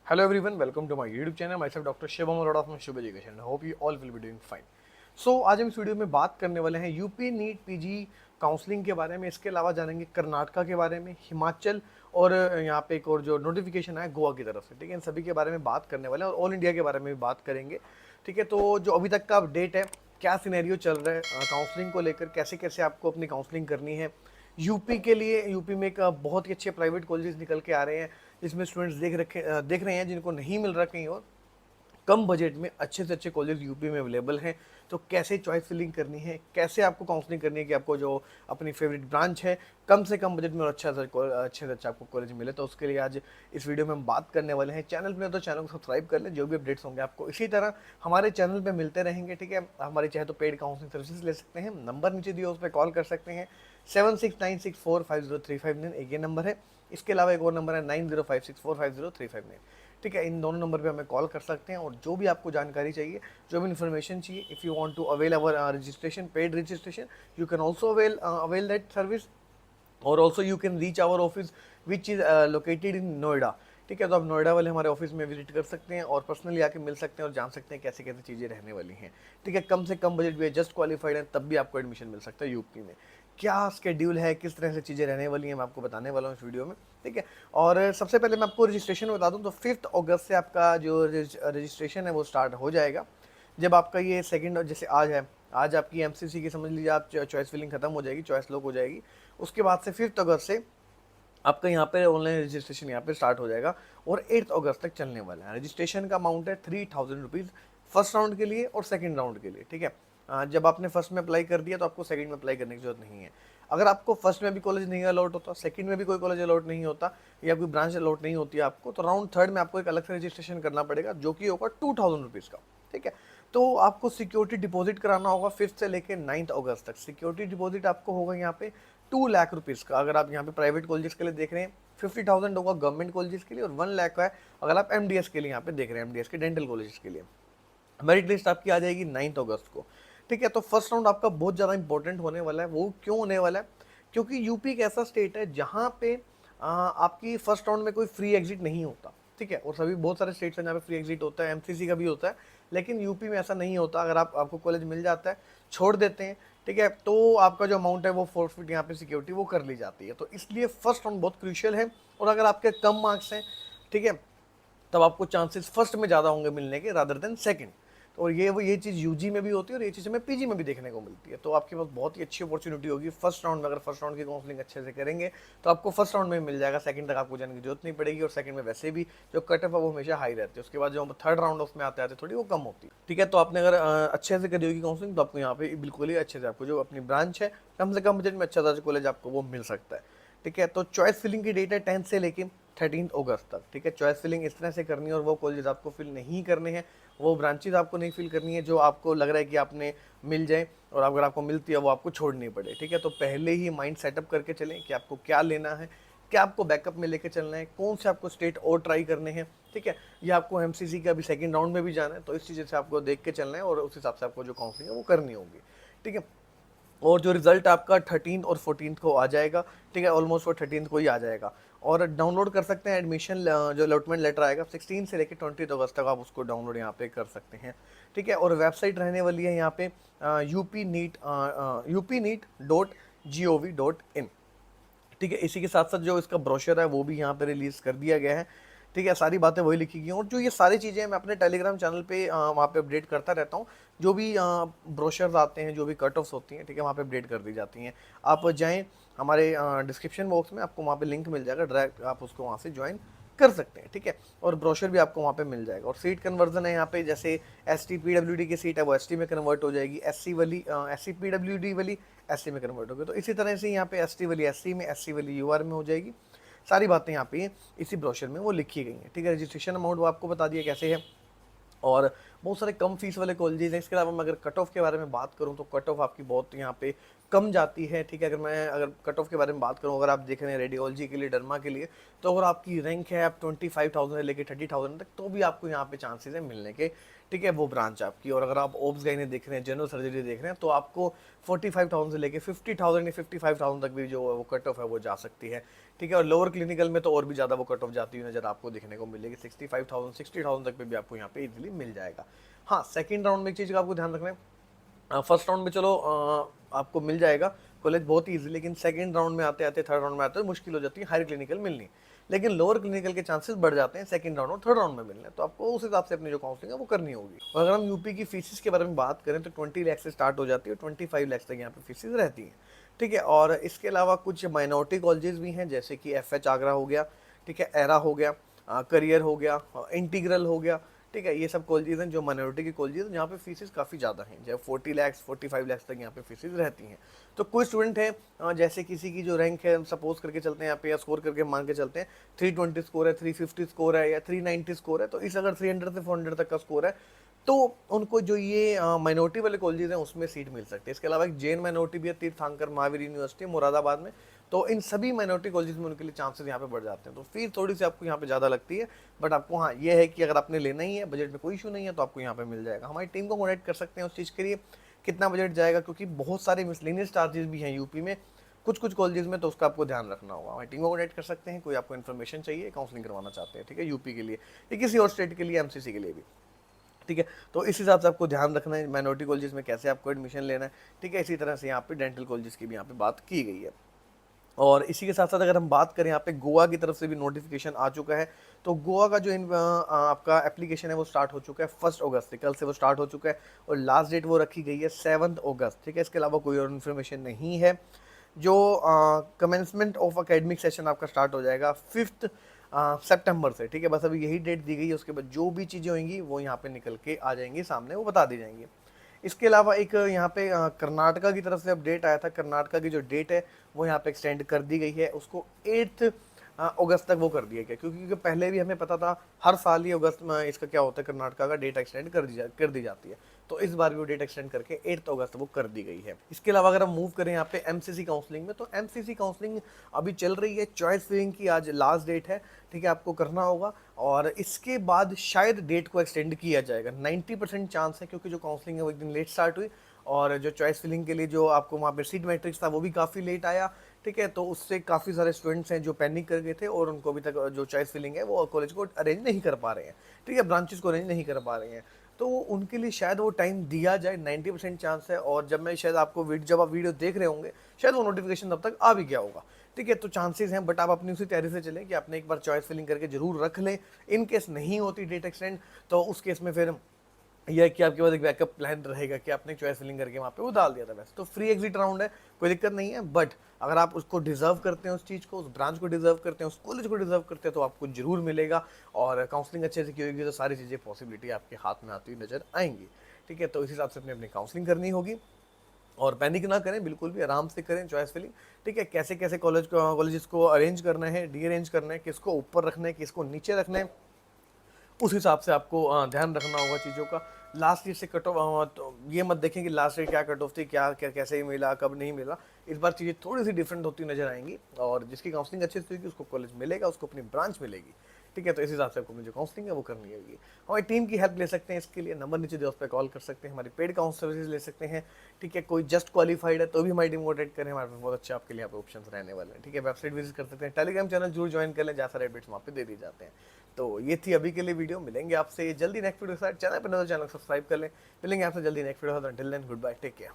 Hello everyone, welcome to my YouTube channel. Myself Dr. Shivam Arora from Shubh Education. I hope you all will be doing fine. आज हम इस video में बात करने वाले हैं यूपी नीट पीजी काउंसलिंग के बारे में। इसके अलावा जानेंगे कर्नाटका के बारे में, हिमाचल और यहाँ पे एक और जो नोटिफिकेशन है गोवा की तरफ से। ठीक है, इन सभी के बारे में बात करने वाले हैं और ऑल इंडिया के बारे में भी बात करेंगे। ठीक है, तो जो अभी तक का अपडेट है, क्या सिनेरियो चल रहा है काउंसलिंग को लेकर, कैसे कैसे आपको अपनी काउंसलिंग करनी है यूपी के लिए। यूपी में एक बहुत ही अच्छे प्राइवेट कॉलेजेस निकल के आ रहे हैं जिसमें स्टूडेंट्स देख रहे हैं जिनको नहीं मिल रहा कहीं और। कम बजट में अच्छे से अच्छे कॉलेज यूपी में अवेलेबल हैं। तो कैसे चॉइस फिलिंग करनी है, कैसे आपको काउंसलिंग करनी है कि आपको जो अपनी फेवरेट ब्रांच है कम से कम बजट में और अच्छे से अच्छा आपको कॉलेज मिले, तो उसके लिए आज इस वीडियो में हम बात करने वाले हैं। चैनल पे तो चैनल को सब्सक्राइब कर लें, जो भी अपडेट्स होंगे आपको इसी तरह हमारे चैनल पे मिलते रहेंगे। ठीक है, हमारी चाहे तो पेड काउंसलिंग सर्विसेज ले सकते हैं, नंबर नीचे दिया उस पर कॉल कर सकते हैं 7696450359, एक ये नंबर है। इसके अलावा एक और नंबर है 9056450359। ठीक है, इन दोनों नंबर पे हमें कॉल कर सकते हैं और जो भी आपको जानकारी चाहिए, जो भी इन्फॉर्मेशन चाहिए, if you want to avail our registration, paid registration, you can also avail that service. और also you can reach our office which is located in Noida. ठीक है, तो आप नोएडा वाले हमारे ऑफिस में विजिट कर सकते हैं और पर्सनली आके मिल सकते हैं और जान सकते हैं कैसे कैसे चीज़ें रहने वाली हैं। ठीक है, कम से कम बजट भी है, जस्ट क्वालिफाइड है तब भी आपको एडमिशन मिल सकता है यूपी में। क्या स्केड्यूल है, किस तरह से चीज़ें रहने वाली हैं, मैं आपको बताने वाला हूँ इस वीडियो में। ठीक है, और सबसे पहले मैं आपको रजिस्ट्रेशन बता दूँ तो 5 अगस्त से आपका जो रजिस्ट्रेशन है वो स्टार्ट हो जाएगा। जब आपका ये सेकंड, जैसे आज है, आज आपकी एमसीसी की समझ लीजिए आप चॉइस फिलिंग खत्म हो जाएगी, चॉइस लॉक हो जाएगी। उसके बाद से 5 अगस्त से आपका यहाँ पे ऑनलाइन रजिस्ट्रेशन यहाँ पे स्टार्ट हो जाएगा और 8 अगस्त तक चलने वाला है। रजिस्ट्रेशन का अमाउंट है 3000 रुपीज़ फर्स्ट राउंड के लिए और सेकंड राउंड के लिए। ठीक है, जब आपने फर्स्ट में अप्लाई कर दिया तो आपको सेकंड में अप्लाई करने की जरूरत नहीं है। अगर आपको फर्स्ट में भी कॉलेज नहीं अलॉट होता, सेकंड में भी कोई कॉलेज अलॉट नहीं होता या कोई ब्रांच अलॉट नहीं होती है आपको, तो राउंड थर्ड में आपको एक अलग से रजिस्ट्रेशन करना पड़ेगा जो कि होगा 2000 रुपीज़ का। ठीक है, तो आपको सिक्योरिटी डिपॉजिट कराना होगा 5th से लेकर 9th अगस्त तक। सिक्योरिटी डिपॉजिट आपको होगा यहाँ पे 2 लाख रुपीज़ का। अगर आप यहाँ पे प्राइवेट कॉलेजेस के लिए देख रहे हैं 50,000 होगा गवर्नमेंट कॉलेजेस के लिए और 1 लाख है अगर आप एमडीएस के लिए यहाँ पे देख रहे हैं, एमडीएस के डेंटल कॉलेजेस के लिए। मेरिट लिस्ट आपकी आ जाएगी 9 अगस्त को। ठीक है, तो फर्स्ट राउंड आपका बहुत ज़्यादा इंपॉर्टेंट होने वाला है। वो क्यों होने वाला है? क्योंकि यूपी एक ऐसा स्टेट है जहाँ पे आपकी फर्स्ट राउंड में कोई फ्री एग्जिट नहीं होता। ठीक है, और सभी बहुत सारे स्टेट्स हैं जहाँ पे फ्री एग्जिट होता है, एमसीसी का भी होता है, लेकिन यूपी में ऐसा नहीं होता। अगर आपको कॉलेज मिल जाता है, छोड़ देते हैं, ठीक है, तो आपका जो अमाउंट है वो फोरफिट यहाँ पे सिक्योरिटी वो कर ली जाती है। तो इसलिए फर्स्ट राउंड बहुत क्रूशियल है। और अगर आपके कम मार्क्स हैं, ठीक है, तब आपको चांसेस फर्स्ट में ज़्यादा होंगे मिलने के रादर देन सेकंड। और ये चीज़ यूजी में भी होती है और ये चीज़ हमें पीजी में भी देखने को मिलती है। तो आपके पास बहुत ही अच्छी अपॉर्चुनिटी होगी फर्स्ट राउंड में। अगर फर्स्ट राउंड की काउंसलिंग अच्छे से करेंगे तो आपको फर्स्ट राउंड में मिल जाएगा, सेकंड तक आपको जाने की जरूरत नहीं पड़ेगी। और सेकंड में वैसे भी जो कट ऑफ है वो हमेशा हाई रहती है, उसके बाद जो थर्ड राउंड उसमें आते आते थोड़ी वो कम होती है। ठीक है, तो आपने अगर अच्छे से करी होगी काउंसलिंग तो आपको यहाँ पे बिल्कुल ही अच्छे से आपको जो अपनी ब्रांच है कम से कम बजट में अच्छा कॉलेज आपको वो मिल सकता है। ठीक है, तो चॉइस फिलिंग की डेट है 10th से लेके 13 अगस्त तक। ठीक है, चॉइस फिलिंग इस तरह से करनी है और वो कॉलेज आपको फिल नहीं करने हैं, वो ब्रांचेज आपको नहीं फिल करनी है जो आपको लग रहा है कि आपने मिल जाए और अगर आपको मिलती है वो आपको छोड़नी पड़े। ठीक है, तो पहले ही माइंड सेटअप करके चलें कि आपको क्या लेना है, क्या आपको बैकअप में लेके चलना है, कौन से आपको स्टेट और ट्राई करने हैं। ठीक है, या आपको एमसीसी का अभी सेकंड राउंड में भी जाना है, तो इस चीज़ से आपको देख के चलना है और उस हिसाब से आपको जो काउंसलिंग है वो करनी होगी। ठीक है, और जो रिजल्ट आपका 13 और 14 को आ जाएगा। ठीक है, ऑलमोस्ट वो 13 को ही आ जाएगा और डाउनलोड कर सकते हैं। एडमिशन जो अलॉटमेंट लेटर आएगा 16 से लेकर 20 अगस्त तक आप उसको डाउनलोड यहाँ पे कर सकते हैं। ठीक है, और वेबसाइट रहने वाली है यहाँ पे upneet.gov.in। ठीक है, इसी के साथ साथ जो इसका ब्रोशर है वो भी यहाँ पे रिलीज़ कर दिया गया है। ठीक है, सारी बातें वही लिखी गई हैं और जो ये सारी चीज़ें मैं अपने टेलीग्राम चैनल पे वहाँ पे अपडेट करता रहता हूँ। जो भी ब्रोशर्स आते हैं, जो भी कट ऑफ्स होती हैं, ठीक है, वहाँ पे अपडेट कर दी जाती हैं। आप जाएँ हमारे डिस्क्रिप्शन बॉक्स में, आपको वहाँ पे लिंक मिल जाएगा, डायरेक्ट आप उसको वहाँ से ज्वाइन कर सकते हैं। ठीक है, और ब्रोशर भी आपको वहाँ पे मिल जाएगा। और सीट कन्वर्जन है यहाँ पे, जैसे एसटी पीडब्ल्यूडी की सीट है वो एसटी में कन्वर्ट हो जाएगी, एससी पीडब्ल्यूडी वाली एससी में कन्वर्ट होगी। तो इसी तरह से यहाँ पे एसटी वाली एससी में, एससी वाली यूआर में हो जाएगी। सारी बातें यहाँ पे इसी ब्रोशर में वो लिखी गई हैं। ठीक है, रजिस्ट्रेशन अमाउंट वो आपको बता दिया कैसे है और बहुत सारे कम फीस वाले कॉलेजेस हैं। इसके अलावा मैं अगर कट ऑफ के बारे में बात करूं तो कट ऑफ आपकी बहुत यहाँ पे कम जाती है। ठीक है, अगर कट ऑफ के बारे में बात करूं, अगर आप देख रहे हैं रेडियोलॉजी के लिए, डर्मा के लिए, तो अगर आपकी रैंक है आप 25,000 से लेकर 30,000 तक, तो भी आपको यहाँ पे चांसेस है मिलने के। ठीक है, वो ब्रांच आपकी। और अगर आप ओब्स गाइनी देख रहे हैं, जनरल सर्जरी देख रहे हैं, तो आपको 45,000 से लेके 50,000 या 55,000 तक भी जो वो कट ऑफ है वो जा सकती है। ठीक है, और लोअर क्लिनिकल में तो और भी ज़्यादा वो कट ऑफ जाती हुई नज़र आपको देखने को मिलेगी। 65,000 60,000 तक पे भी आपको यहाँ पे इजीली मिल जाएगा। हाँ, सेकंड राउंड में एक चीज़ का आपको ध्यान रखना है, फर्स्ट राउंड में चलो आपको मिल जाएगा कॉलेज बहुत ही ईजी, लेकिन सेकंड राउंड में आते आते, थर्ड राउंड में आते हुए मुश्किल हो जाती है हायर क्लिनिकल मिलनी। लेकिन लोअर क्लिनिकल के चांसेस बढ़ जाते हैं सेकंड राउंड और थर्ड राउंड में मिलने, तो आपको उस हिसाब से अपनी जो काउंसलिंग है वो करनी होगी। और अगर हम यूपी की फीसिस के बारे में बात करें तो 20 लाख से स्टार्ट हो जाती है, 25 लाख तक यहाँ पे फीसिस रहती हैं। ठीक है, और इसके अलावा कुछ माइनॉरिटी कॉलेजेस भी हैं, जैसे कि FH आगरा हो गया, ठीक है, एरा हो गया, करियर हो गया, इंटीग्रल हो गया। ठीक है, ये सब कॉलेजेस हैं जो माइनॉरिटी की कॉलेजेस हैं, जहाँ पे फीसेस काफ़ी ज़्यादा हैं, जब 40 लाख 45 लाख तक यहाँ पे फीसेस रहती हैं। तो कोई स्टूडेंट है, जैसे किसी की जो रैंक है, सपोज करके चलते हैं यहाँ पे, या स्कोर करके मान के चलते हैं 320 स्कोर है, 350 स्कोर है, या 390 स्कोर है, तो इस अगर 300 से 400 तक का स्कोर है, तो उनको जो ये माइनॉरिटी वाले कॉलेजेस हैं उसमें सीट मिल सकती है। इसके अलावा एक जैन माइनॉरिटी भी है, तीर्थंकर महावीर यूनिवर्सिटी मुरादाबाद में, तो इन सभी माइनॉरिटी कॉलेजेस में उनके लिए चांसेस यहाँ पे बढ़ जाते हैं। तो फीस थोड़ी सी आपको यहाँ पे ज़्यादा लगती है, बट आपको हाँ ये है कि अगर आपने लेना ही है, बजट में कोई इशू नहीं है, तो आपको यहाँ पे मिल जाएगा। हमारी टीम को कॉन्टैक्ट कर सकते हैं उस चीज़ के लिए, कितना बजट जाएगा, क्योंकि बहुत सारे मिसलेनियस चार्जेस भी हैं यूपी में कुछ कुछ कॉलेजेस में, तो उसका आपको ध्यान रखना होगा। हमारी टीम को कॉन्टैक्ट कर सकते हैं, कोई आपको इन्फॉर्मेशन चाहिए, काउंसलिंग करवाना चाहते हैं, ठीक है, यूपी के लिए या किसी और स्टेट के लिए, MCC के लिए भी। ठीक है, तो इस हिसाब से आपको ध्यान रखना है माइनॉरिटी कॉलेजेस में कैसे आपको एडमिशन लेना है। ठीक है, इसी तरह से यहाँ पे डेंटल कॉलेजेस की भी यहाँ पे बात की गई है। और इसी के साथ साथ अगर हम बात करें, यहाँ पे गोवा की तरफ से भी नोटिफिकेशन आ चुका है। तो गोवा का जो आपका एप्लीकेशन है वो स्टार्ट हो चुका है 1 अगस्त से, कल से वो स्टार्ट हो चुका है, और लास्ट डेट वो रखी गई है 7 अगस्त। ठीक है, इसके अलावा कोई और इन्फॉर्मेशन नहीं है। जो कमेंसमेंट ऑफ अकेडमिक सेशन आपका स्टार्ट हो जाएगा 5 सितंबर से। ठीक है, बस अभी यही डेट दी गई है, उसके बाद जो भी चीज़ें होंगी वो यहाँ पे निकल के आ जाएंगी सामने, वो बता दी जाएंगी। इसके अलावा एक यहाँ पे कर्नाटका की तरफ से अपडेट आया था, कर्नाटका की जो डेट है वो यहाँ पे एक्सटेंड कर दी गई है, उसको 8 अगस्त तक वो कर दिया गया, क्योंकि पहले भी हमें पता था हर साल ही अगस्त में इसका क्या होता है, कर्नाटका का डेट एक्सटेंड कर दी जाती है। तो इस बार भी वो डेट एक्सटेंड करके 8 अगस्त वो कर दी गई है। इसके अलावा अगर हम मूव करें यहाँ पे MCC काउंसलिंग में, तो MCC काउंसलिंग अभी चल रही है, चॉइस फिलिंग की आज लास्ट डेट है। ठीक है, आपको करना होगा, और इसके बाद शायद डेट को एक्सटेंड किया जाएगा, 90% चांस है, क्योंकि जो काउंसलिंग है वो एक दिन लेट स्टार्ट हुई, और जो चॉइस फिलिंग के लिए जो आपको वहाँ पे सीट मैट्रिक्स था वो भी काफ़ी लेट आया। ठीक है, तो उससे काफ़ी सारे स्टूडेंट्स हैं जो पैनिक कर गए थे, और उनको अभी तक जो चॉइस फिलिंग है वो कॉलेज को अरेंज नहीं कर पा रहे हैं। ठीक है, ब्रांचेस को अरेंज नहीं कर पा रहे हैं, तो उनके लिए शायद वो टाइम दिया जाए, 90% चांस है। और जब मैं शायद आपको जब आप वीडियो देख रहे होंगे, शायद वो नोटिफिकेशन तब तक आ भी गया होगा। ठीक है, तो चांसेस हैं, बट आप अपनी उसी तैयारी से चलें कि आपने एक बार चॉइस फिलिंग करके जरूर रख लें। इन केस नहीं होती डेट एक्सटेंड, तो उस केस में फिर यह है कि आपके पास एक बैकअप प्लान रहेगा कि आपने चॉइस फिलिंग करके वहाँ पे वो डाल दिया था। वैसे तो फ्री एग्जिट राउंड है, कोई दिक्कत नहीं है, बट अगर आप उसको डिजर्व करते हैं, उस चीज़ को, उस ब्रांच को डिजर्व करते हैं, उस कॉलेज को डिजर्व करते हैं, तो आपको जरूर मिलेगा। और काउंसलिंग अच्छे से की होगी तो सारी चीज़ें पॉसिबिलिटी आपके हाथ में आती हुई नजर आएंगी। ठीक है, तो इस हिसाब से अपनी काउंसलिंग करनी होगी, और पैनिक ना करें, बिल्कुल भी आराम से करें चॉइस फिलिंग। ठीक है, कैसे कैसे कॉलेजेस को अरेंज करना है, डी अरेंज करना है, किसको ऊपर रखना है, किसको नीचे रखना है, उस हिसाब से आपको ध्यान रखना होगा चीज़ों का। लास्ट ईयर से कट ऑफ, तो ये मत देखें कि लास्ट ईयर क्या कट ऑफ थी, क्या कैसे मिला, कब नहीं मिला। इस बार चीज़ें थोड़ी सी डिफरेंट होती नजर आएंगी, और जिसकी काउंसलिंग अच्छे से होगी उसको कॉलेज मिलेगा, उसको अपनी ब्रांच मिलेगी। ठीक है, तो इस हिसाब से आपको अपनी जो काउंसलिंग है वो करनी होगी। हमारी टीम की हेल्प ले सकते हैं, इसके लिए नंबर नीचे दिया उस पर कॉल कर सकते हैं, हमारी पेड काउंसलिंग सर्विसेज ले सकते हैं। ठीक है, कोई जस्ट क्वालिफाइड है तो भी हमारी टीम को कॉन्टैक्ट करें, हमारे पास बहुत अच्छे आपके लिए यहाँ पे ऑप्शन रहने वाले हैं। ठीक है, वेबसाइट विजिट कर सकते हैं, टेलीग्राम चैनल जरूर ज्वाइन कर लें, जहाँ सारे अपडेट्स वहाँ पे दे दी जाते हैं। तो ये थी अभी के लिए वीडियो, मिलेंगे आपसे जल्दी नेक्स्ट वीडियो के साथ। चैनल पर नजर, चैनल सब्सक्राइब कर लें, मिलेंगे आपसे जल्दी नेक्स्ट वीडियो के साथ। Until then, good bye, take care.